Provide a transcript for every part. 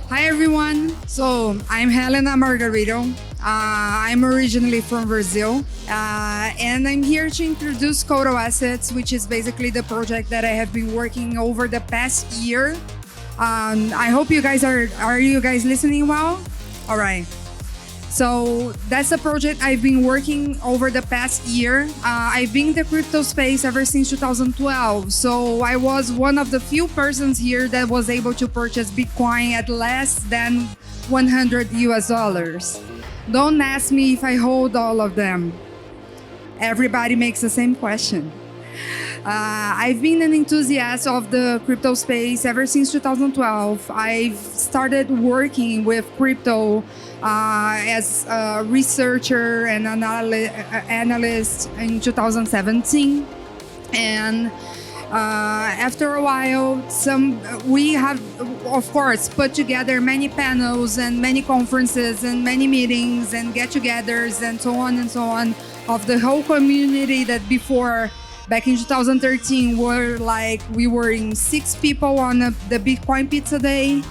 Hi everyone. So I'm Helena Margarido. I'm originally from Brazil, and I'm here to introduce Kodo Assets, which is basically the project that I have been working over the past year. I hope you guys are you guys listening well? All right. So that's the project I've been working over the past year. I've been in the crypto space ever since 2012. So I was one of the few persons here that was able to purchase Bitcoin at less than 100 US dollars. Don't ask me if I hold all of them. Everybody makes the same question. I've been an enthusiast of the crypto space ever since 2012. I've started working with crypto as a researcher and analyst in 2017. And after a while, we have, of course, put together many panels and many conferences and many meetings and get-togethers and so on of the whole community that before. Back in 2013, we were in 6 people on the Bitcoin Pizza Day.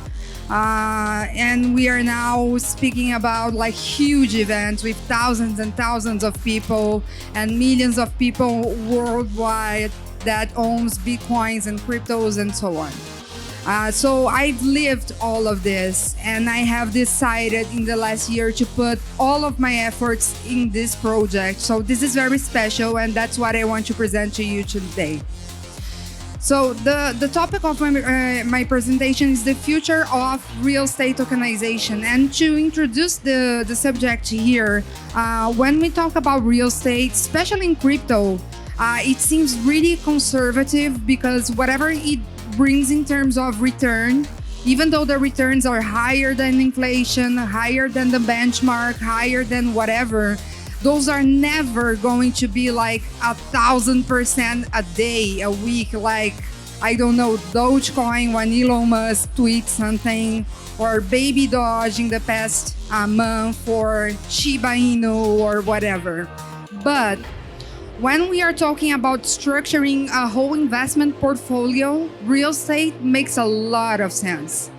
And we are now speaking about like huge events with thousands and thousands of people and millions of people worldwide that owns Bitcoins and cryptos and so on. So I've lived all of this, and I have decided in the last year to put all of my efforts in this project. So this is very special, and that's what I want to present to you today. So the topic of my presentation is the future of real estate tokenization. And to introduce the subject here, when we talk about real estate, especially in crypto, it seems really conservative because whatever it brings in terms of return, even though the returns are higher than inflation, higher than the benchmark, higher than whatever, those are never going to be like 1,000% a day, a week, like, I don't know, Dogecoin when Elon Musk tweets something, or Baby Doge in the past month, or Shiba Inu or whatever. But when we are talking about structuring a whole investment portfolio, real estate makes a lot of sense,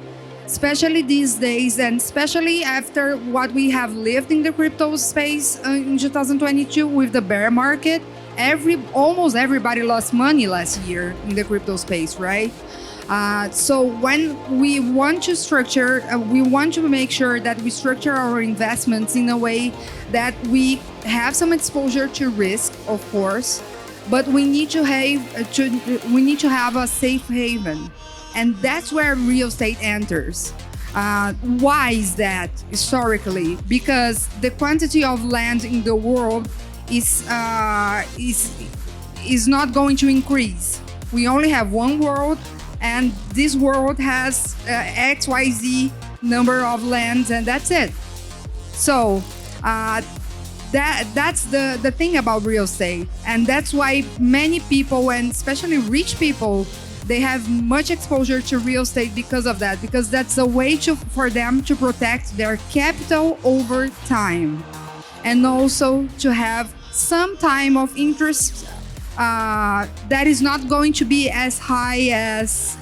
especially these days, and especially after what we have lived in the crypto space in 2022 with the bear market. Almost everybody lost money last year in the crypto space, right? So when we want to structure, we want to make sure that we structure our investments in a way that we have some exposure to risk, of course, but we need to have a safe haven, and that's where real estate enters. Why is that historically? Because the quantity of land in the world is not going to increase. We only have one world, and this world has XYZ number of lands, and that's it. So that's the thing about real estate, and that's why many people, and especially rich people, they have much exposure to real estate because of that, because that's a way for them to protect their capital over time, and also to have some time of interest that is not going to be as high as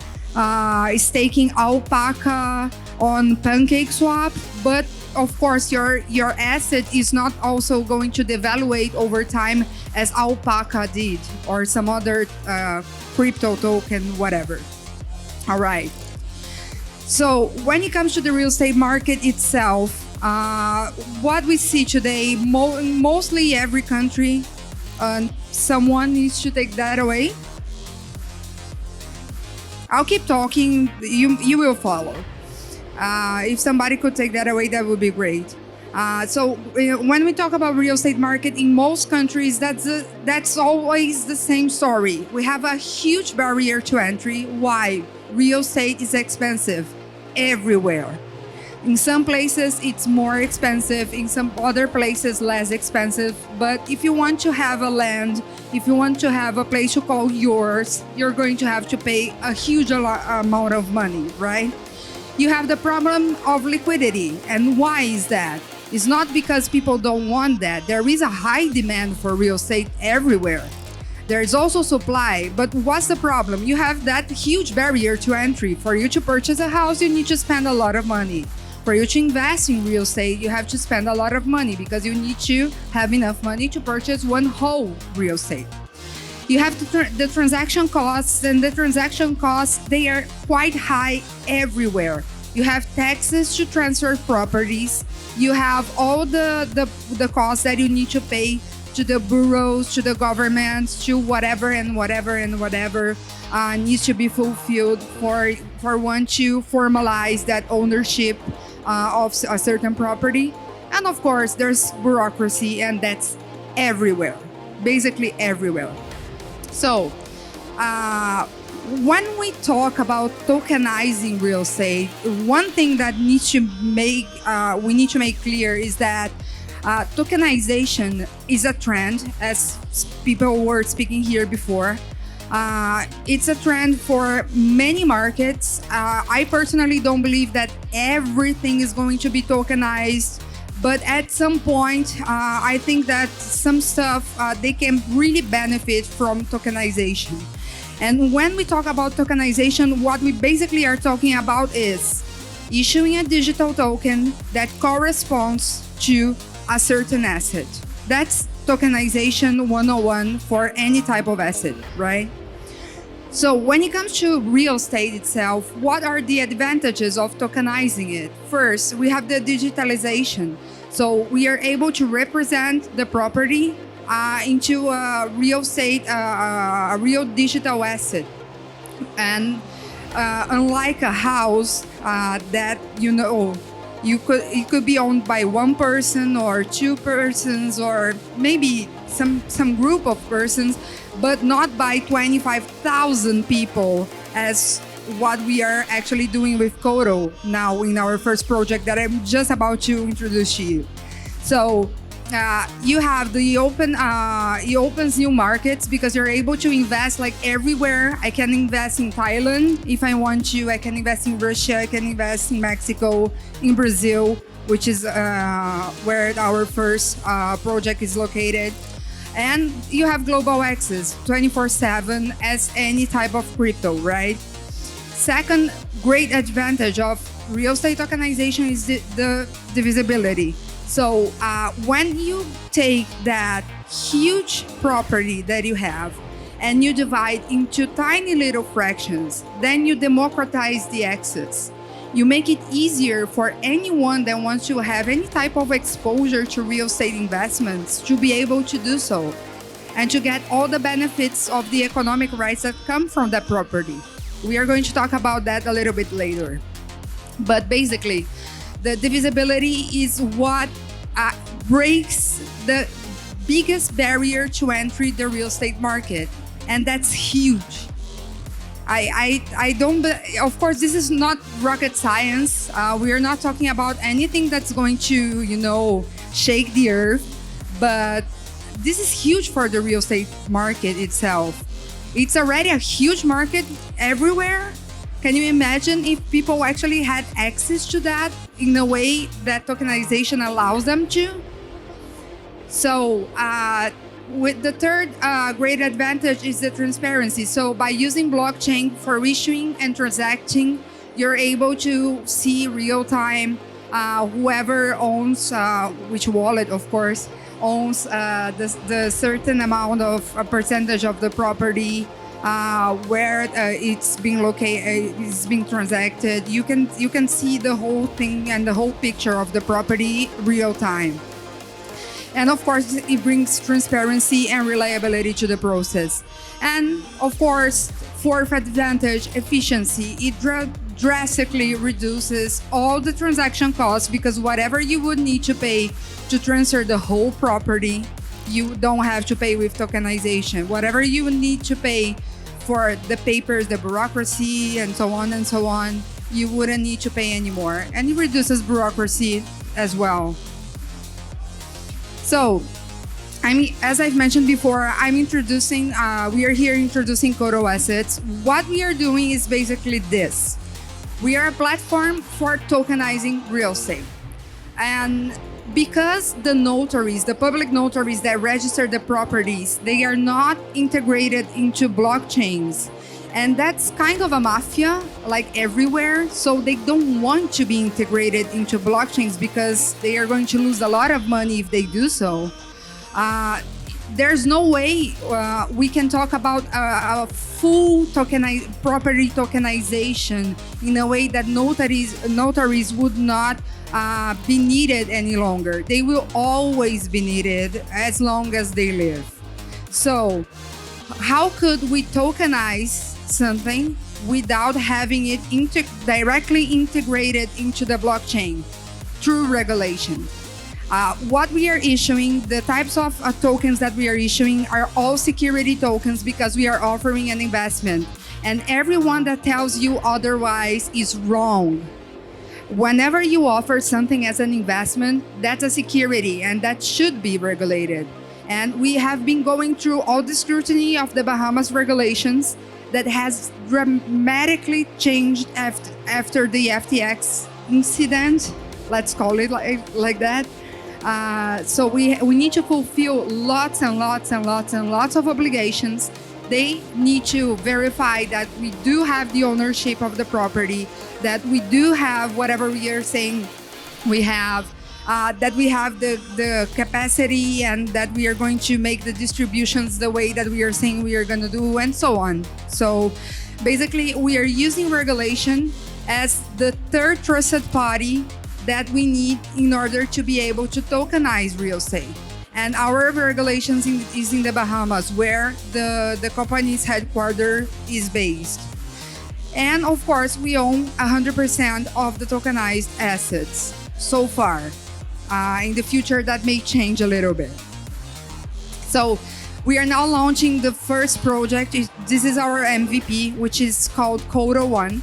staking alpaca on PancakeSwap, but of course your asset is not also going to devaluate over time as alpaca did, or some other crypto token, whatever. All right. So when it comes to the real estate market itself, what we see today, mostly every country, someone needs to take that away. I'll keep talking, you will follow. If somebody could take that away, that would be great. So when we talk about real estate market in most countries, that's always the same story. We have a huge barrier to entry. Why? Real estate is expensive everywhere. In some places, it's more expensive. In some other places, less expensive. But if you want to have a land, if you want to have a place to call yours, you're going to have to pay a huge amount of money, right? You have the problem of liquidity. And why is that? It's not because people don't want that. There is a high demand for real estate everywhere. There's also supply, but what's the problem? You have that huge barrier to entry. For you to purchase a house, you need to spend a lot of money. For you to invest in real estate, you have to spend a lot of money because you need to have enough money to purchase one whole real estate. You have the transaction costs, and the transaction costs, they are quite high everywhere. You have taxes to transfer properties. You have all the costs that you need to pay to the bureaus, to the government, to whatever needs to be fulfilled for one to formalize that ownership of a certain property. And of course, there's bureaucracy, and that's everywhere, basically everywhere. So, when we talk about tokenizing real estate, one thing that we need to make clear is that tokenization is a trend, as people were speaking here before. It's a trend for many markets. I personally don't believe that everything is going to be tokenized, but at some point, I think that some stuff, they can really benefit from tokenization. And when we talk about tokenization, what we basically are talking about is issuing a digital token that corresponds to a certain asset. That's tokenization 101 for any type of asset, right? So when it comes to real estate itself, what are the advantages of tokenizing it? First, we have the digitalization. So we are able to represent the property into a real estate, a real digital asset. And unlike a house that, it could be owned by one person or two persons or maybe some group of persons, but not by 25,000 people, as what we are actually doing with Kodo now in our first project that I'm just about to introduce to you. So you have it opens new markets because you're able to invest like everywhere. I can invest in Thailand if I want to. I can invest in Russia. I can invest in Mexico, in Brazil, which is where our first project is located. And you have global access 24/7 as any type of crypto, right? Second great advantage of real estate tokenization is the divisibility. So when you take that huge property that you have and you divide into tiny little fractions, then you democratize the access. You make it easier for anyone that wants to have any type of exposure to real estate investments to be able to do so and to get all the benefits of the economic rights that come from that property. We are going to talk about that a little bit later. But basically, the divisibility is what breaks the biggest barrier to entry the real estate market, and that's huge. I don't. Of course, this is not rocket science. We are not talking about anything that's going to, shake the earth. But this is huge for the real estate market itself. It's already a huge market everywhere. Can you imagine if people actually had access to that in a way that tokenization allows them to? So, with the third great advantage is the transparency. So by using blockchain for issuing and transacting, you're able to see real time whoever owns, which wallet, of course, owns the certain amount of a percentage of the property, where it's being located, it's being transacted. You can see the whole thing and the whole picture of the property real time. And of course, it brings transparency and reliability to the process. And of course, fourth advantage, efficiency. It drastically reduces all the transaction costs because whatever you would need to pay to transfer the whole property, you don't have to pay with tokenization. Whatever you would need to pay for the papers, the bureaucracy, and so on, you wouldn't need to pay anymore. And it reduces bureaucracy as well. So, as I've mentioned before, we are here introducing Kodo Assets. What we are doing is basically this. We are a platform for tokenizing real estate. And because the notaries, the public notaries that register the properties, they are not integrated into blockchains. And that's kind of a mafia, like everywhere. So they don't want to be integrated into blockchains because they are going to lose a lot of money if they do so. There's no way we can talk about a full property tokenization in a way that notaries would not be needed any longer. They will always be needed as long as they live. So how could we tokenize something without having it directly integrated into the blockchain through regulation? What we are issuing, the types of tokens that we are issuing are all security tokens because we are offering an investment. And everyone that tells you otherwise is wrong. Whenever you offer something as an investment, that's a security and that should be regulated. And we have been going through all the scrutiny of the Bahamas regulations that has dramatically changed after the FTX incident. Let's call it like that. So we need to fulfill lots and lots and lots and lots of obligations. They need to verify that we do have the ownership of the property, that we do have whatever we are saying we have, that we have the capacity, and that we are going to make the distributions the way that we are saying we are going to do, and so on. So basically, we are using regulation as the third trusted party that we need in order to be able to tokenize real estate. And our regulations is in the Bahamas, where the company's headquarters is based. And of course, we own 100% of the tokenized assets so far. In the future, that may change a little bit. So we are now launching the first project. This is our MVP, which is called Kodo One.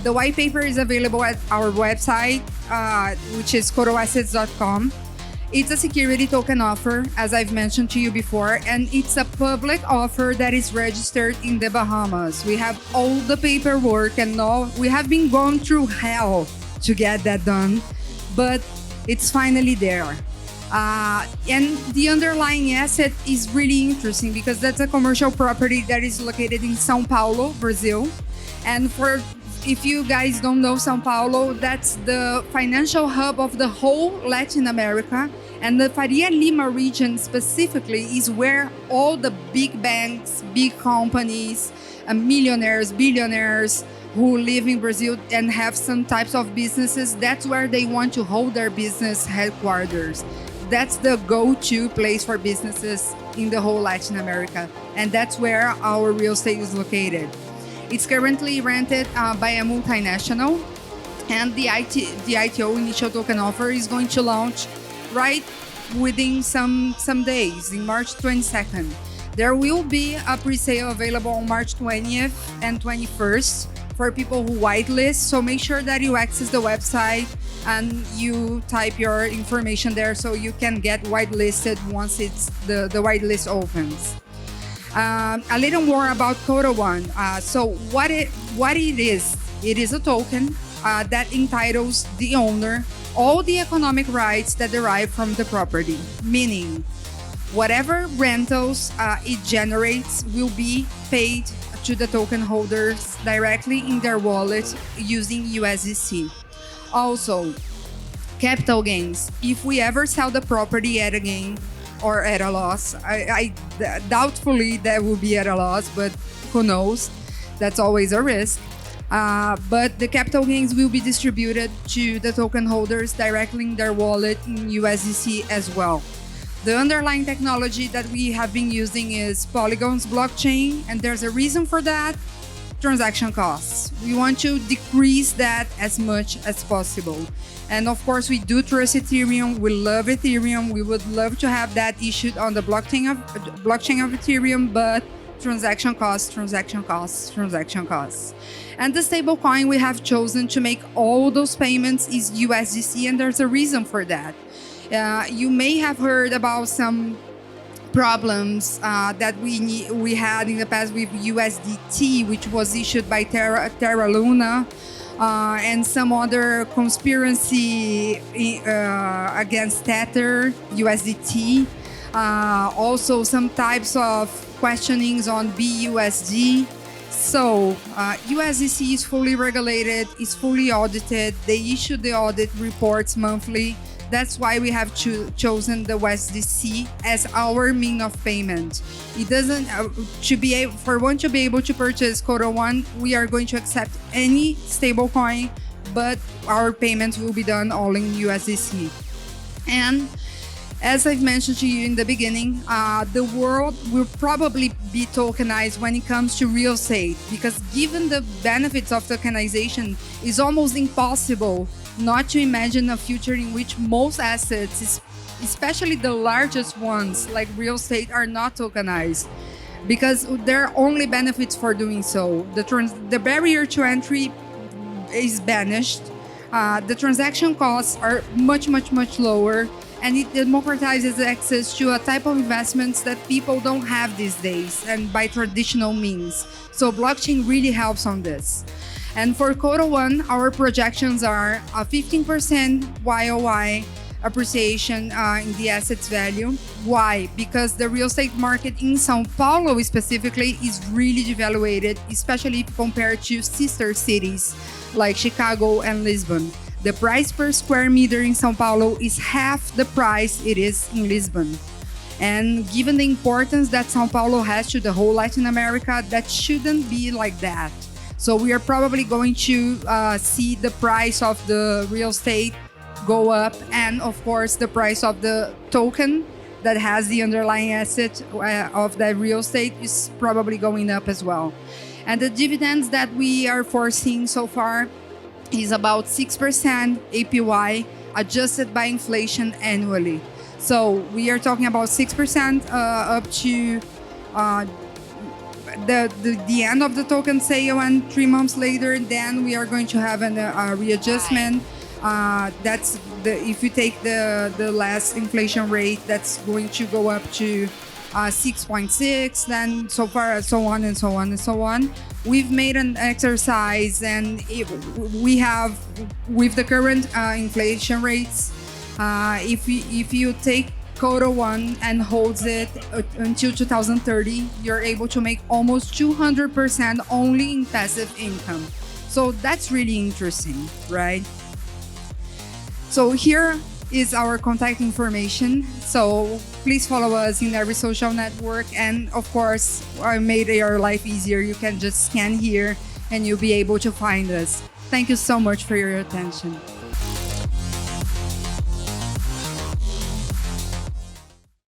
The white paper is available at our website, which is kodoassets.com. It's a security token offer, as I've mentioned to you before, and it's a public offer that is registered in the Bahamas. We have all the paperwork and all. We have been going through hell to get that done, but it's finally there. And the underlying asset is really interesting because that's a commercial property that is located in São Paulo, Brazil. And if you guys don't know São Paulo, that's the financial hub of the whole Latin America. And the Faria Lima region specifically is where all the big banks, big companies, millionaires, billionaires who live in Brazil and have some types of businesses, that's where they want to hold their business headquarters. That's the go-to place for businesses in the whole Latin America. And that's where our real estate is located. It's currently rented by a multinational, and the ITO, initial token offer, is going to launch right within some days, in March 22nd. There will be a pre-sale available on March 20th and 21st for people who whitelist. So make sure that you access the website and you type your information there so you can get whitelisted once it's the whitelist opens. A little more about Kodo One. So what it is? It is a token that entitles the owner all the economic rights that derive from the property, meaning whatever rentals it generates will be paid to the token holders directly in their wallet using USDC. Also, capital gains. If we ever sell the property at a gain or at a loss, I doubtfully that will be at a loss, but who knows? That's always a risk. But the capital gains will be distributed to the token holders directly in their wallet in USDC as well. The underlying technology that we have been using is Polygon's blockchain, and there's a reason for that: transaction costs. We want to decrease that as much as possible. And of course, we do trust Ethereum. We love Ethereum. We would love to have that issued on the blockchain of Ethereum, but transaction costs. And the stablecoin we have chosen to make all those payments is USDC, and there's a reason for that. You may have heard about some problems that we had in the past with USDT, which was issued by Terra Luna. and some other conspiracy against Tether, USDT. Also some types of questionings on BUSD. So USDC is fully regulated, is fully audited. They issue the audit reports monthly. That's why we have chosen the USDC as our mean of payment. It doesn't for one to be able to purchase Kodo One, we are going to accept any stablecoin, but our payments will be done all in USDC. And as I've mentioned to you in the beginning, the world will probably be tokenized when it comes to real estate, because given the benefits of tokenization, it's almost impossible not to imagine a future in which most assets, especially the largest ones like real estate, are not tokenized, because there are only benefits for doing so. The barrier to entry is banished. The transaction costs are much lower, and it democratizes access to a type of investments that people don't have these days and by traditional means. So blockchain really helps on this. And for Kodo One, our projections are a 15% YOY appreciation in the asset's value. Why? Because the real estate market in São Paulo specifically is really devaluated, especially if compared to sister cities like Chicago and Lisbon. The price per square meter in São Paulo is half the price it is in Lisbon. And given the importance that São Paulo has to the whole Latin America, that shouldn't be like that. So we are probably going to see the price of the real estate go up, and of course the price of the token that has the underlying asset of that real estate is probably going up as well. And the dividends that we are foreseeing so far is about 6% APY adjusted by inflation annually. So we are talking about 6% up to the end of the token sale, and 3 months later, then we are going to have a readjustment. That's if you take the last inflation rate, that's going to go up to 6.6, then so on and so on and so on. We've made an exercise, and we have, with the current inflation rates, if you take Kodo One and holds it until 2030, you're able to make almost 200% only in passive income. So that's really interesting, right? So here is our contact information. So please follow us in every social network. And of course, I made your life easier. You can just scan here and you'll be able to find us. Thank you so much for your attention.